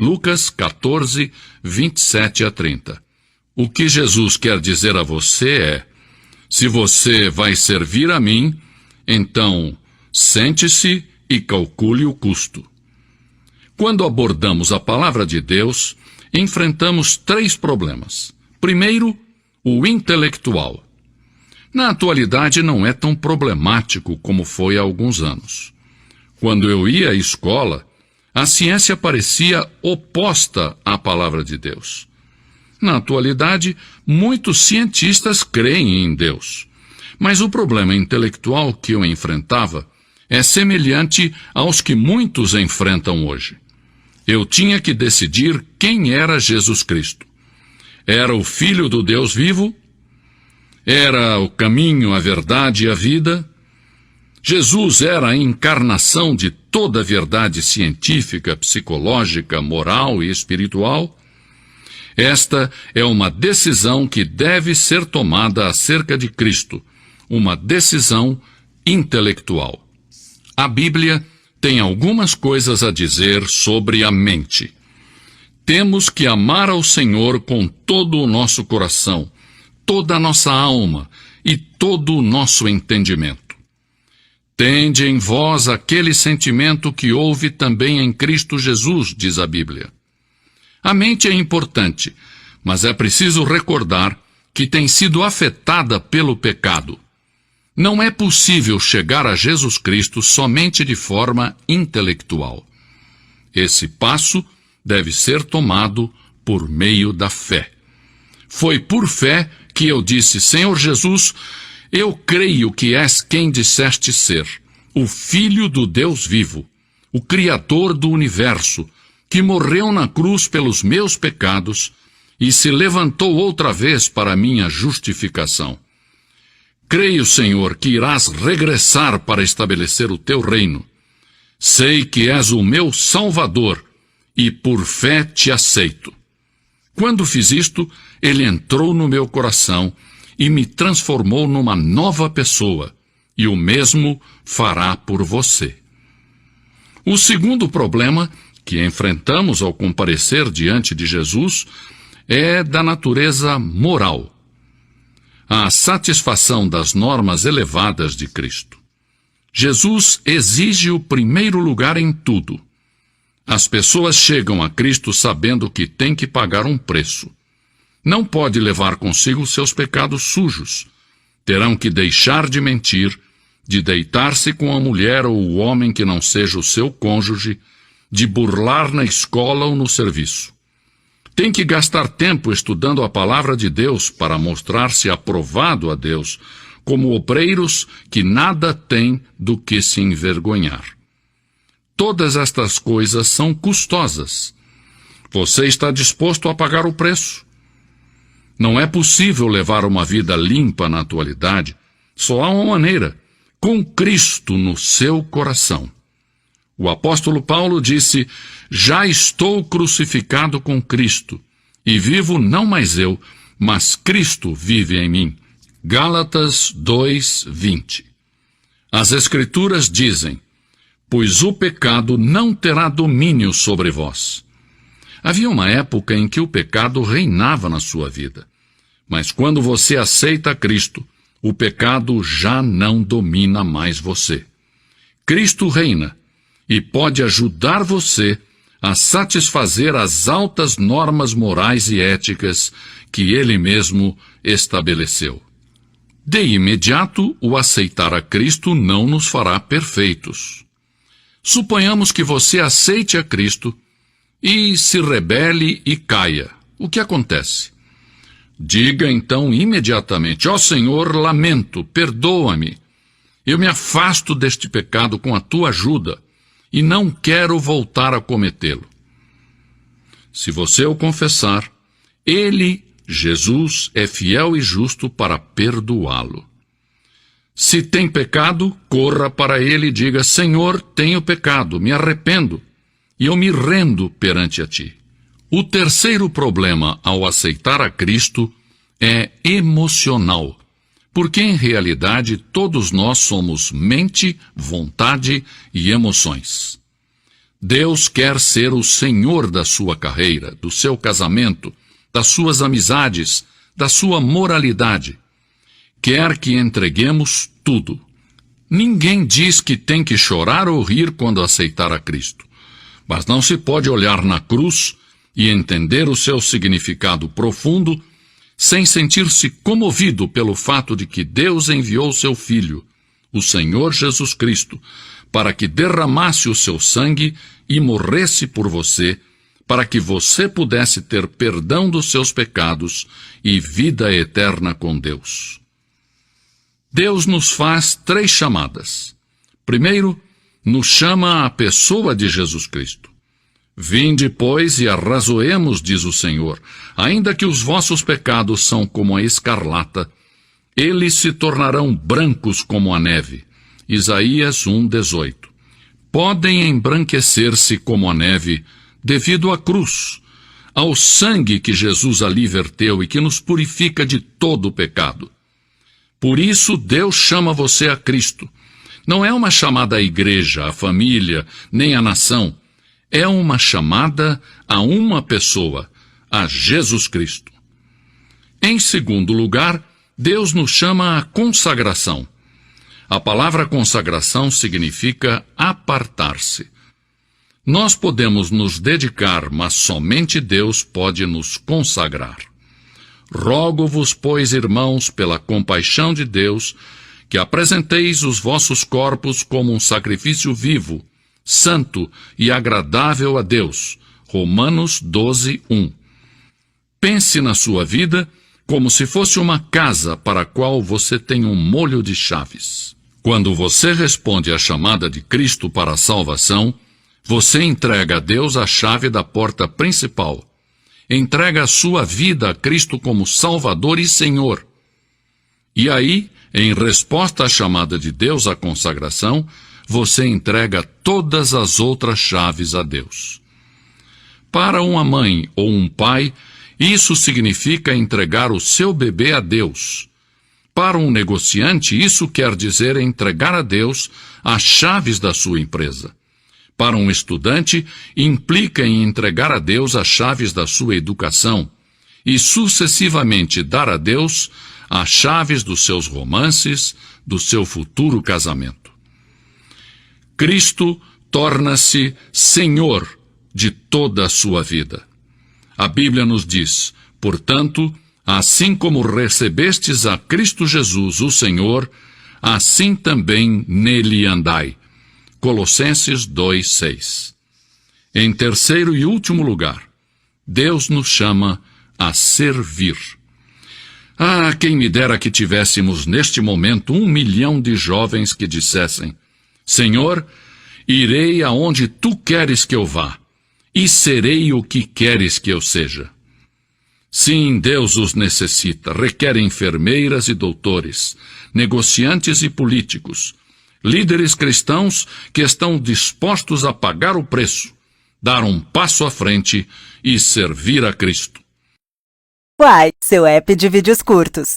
Lucas 14, 27 a 30. O que Jesus quer dizer a você é: se você vai servir a mim, então sente-se e calcule o custo. Quando abordamos a palavra de Deus, enfrentamos 3 problemas. Primeiro, o intelectual. Na atualidade não é tão problemático como foi há alguns anos. Quando eu ia à escola, a ciência parecia oposta à palavra de Deus. Na atualidade, muitos cientistas creem em Deus. Mas o problema intelectual que eu enfrentava é semelhante aos que muitos enfrentam hoje. Eu tinha que decidir quem era Jesus Cristo. Era o Filho do Deus vivo? Era o caminho, a verdade e a vida? Jesus era a encarnação de toda a verdade científica, psicológica, moral e espiritual? Esta é uma decisão que deve ser tomada acerca de Cristo, uma decisão intelectual. A Bíblia tem algumas coisas a dizer sobre a mente. Temos que amar ao Senhor com todo o nosso coração, toda a nossa alma e todo o nosso entendimento. Tende em vós aquele sentimento que houve também em Cristo Jesus, diz a Bíblia. A mente é importante, mas é preciso recordar que tem sido afetada pelo pecado. Não é possível chegar a Jesus Cristo somente de forma intelectual. Esse passo deve ser tomado por meio da fé. Foi por fé que eu disse: Senhor Jesus, eu creio que és quem disseste ser, o Filho do Deus vivo, o Criador do universo, que morreu na cruz pelos meus pecados e se levantou outra vez para minha justificação. Creio, Senhor, que irás regressar para estabelecer o teu reino. Sei que és o meu Salvador e por fé te aceito. Quando fiz isto, ele entrou no meu coração e me transformou numa nova pessoa, e o mesmo fará por você. O segundo problema que enfrentamos ao comparecer diante de Jesus é da natureza moral. A satisfação das normas elevadas de Cristo. Jesus exige o primeiro lugar em tudo. As pessoas chegam a Cristo sabendo que tem que pagar um preço. Não pode levar consigo seus pecados sujos. Terão que deixar de mentir, de deitar-se com a mulher ou o homem que não seja o seu cônjuge, de burlar na escola ou no serviço. Tem que gastar tempo estudando a palavra de Deus para mostrar-se aprovado a Deus, como obreiros que nada têm do que se envergonhar. Todas estas coisas são custosas. Você está disposto a pagar o preço? Não é possível levar uma vida limpa na atualidade. Só há uma maneira: com Cristo no seu coração. O apóstolo Paulo disse: já estou crucificado com Cristo, e vivo não mais eu, mas Cristo vive em mim. Gálatas 2:20. As Escrituras dizem: pois o pecado não terá domínio sobre vós. Havia uma época em que o pecado reinava na sua vida. Mas quando você aceita Cristo, o pecado já não domina mais você. Cristo reina e pode ajudar você a satisfazer as altas normas morais e éticas que Ele mesmo estabeleceu. De imediato, o aceitar a Cristo não nos fará perfeitos. Suponhamos que você aceite a Cristo e se rebele e caia. O que acontece? Diga então imediatamente: ó Senhor, lamento, perdoa-me. Eu me afasto deste pecado com a tua ajuda e não quero voltar a cometê-lo. Se você o confessar, Ele, Jesus, é fiel e justo para perdoá-lo. Se tem pecado, corra para Ele e diga: Senhor, tenho pecado, me arrependo, e eu me rendo perante a Ti. O terceiro problema ao aceitar a Cristo é emocional, porque em realidade todos nós somos mente, vontade e emoções. Deus quer ser o Senhor da sua carreira, do seu casamento, das suas amizades, da sua moralidade. Quer que entreguemos tudo. Ninguém diz que tem que chorar ou rir quando aceitar a Cristo. Mas não se pode olhar na cruz e entender o seu significado profundo sem sentir-se comovido pelo fato de que Deus enviou seu Filho, o Senhor Jesus Cristo, para que derramasse o seu sangue e morresse por você, para que você pudesse ter perdão dos seus pecados e vida eterna com Deus. Deus nos faz 3 chamadas. Primeiro, nos chama a pessoa de Jesus Cristo. Vinde, pois, e arrazoemos, diz o Senhor, ainda que os vossos pecados são como a escarlata, eles se tornarão brancos como a neve. Isaías 1:18. Podem embranquecer-se como a neve devido à cruz, ao sangue que Jesus ali verteu e que nos purifica de todo o pecado. Por isso Deus chama você a Cristo. Não é uma chamada à igreja, à família, nem à nação. É uma chamada a uma pessoa, a Jesus Cristo. Em segundo lugar, Deus nos chama à consagração. A palavra consagração significa apartar-se. Nós podemos nos dedicar, mas somente Deus pode nos consagrar. Rogo-vos, pois, irmãos, pela compaixão de Deus, que apresenteis os vossos corpos como um sacrifício vivo, santo e agradável a Deus. Romanos 12:1. Pense na sua vida como se fosse uma casa para a qual você tem um molho de chaves. Quando você responde à chamada de Cristo para a salvação, você entrega a Deus a chave da porta principal. Entrega a sua vida a Cristo como Salvador e Senhor. E aí, em resposta à chamada de Deus à consagração, você entrega todas as outras chaves a Deus. Para uma mãe ou um pai, isso significa entregar o seu bebê a Deus. Para um negociante, isso quer dizer entregar a Deus as chaves da sua empresa. Para um estudante, implica em entregar a Deus as chaves da sua educação e sucessivamente dar a Deus as chaves dos seus romances, do seu futuro casamento. Cristo torna-se Senhor de toda a sua vida. A Bíblia nos diz, portanto, assim como recebestes a Cristo Jesus, o Senhor, assim também nele andai. Colossenses 2:6. Em terceiro e último lugar, Deus nos chama a servir. Ah, quem me dera que tivéssemos neste momento 1 milhão de jovens que dissessem: Senhor, irei aonde Tu queres que eu vá, e serei o que queres que eu seja. Sim, Deus os necessita, requer enfermeiras e doutores, negociantes e políticos, líderes cristãos que estão dispostos a pagar o preço, dar um passo à frente e servir a Cristo. Uai, seu app de vídeos curtos.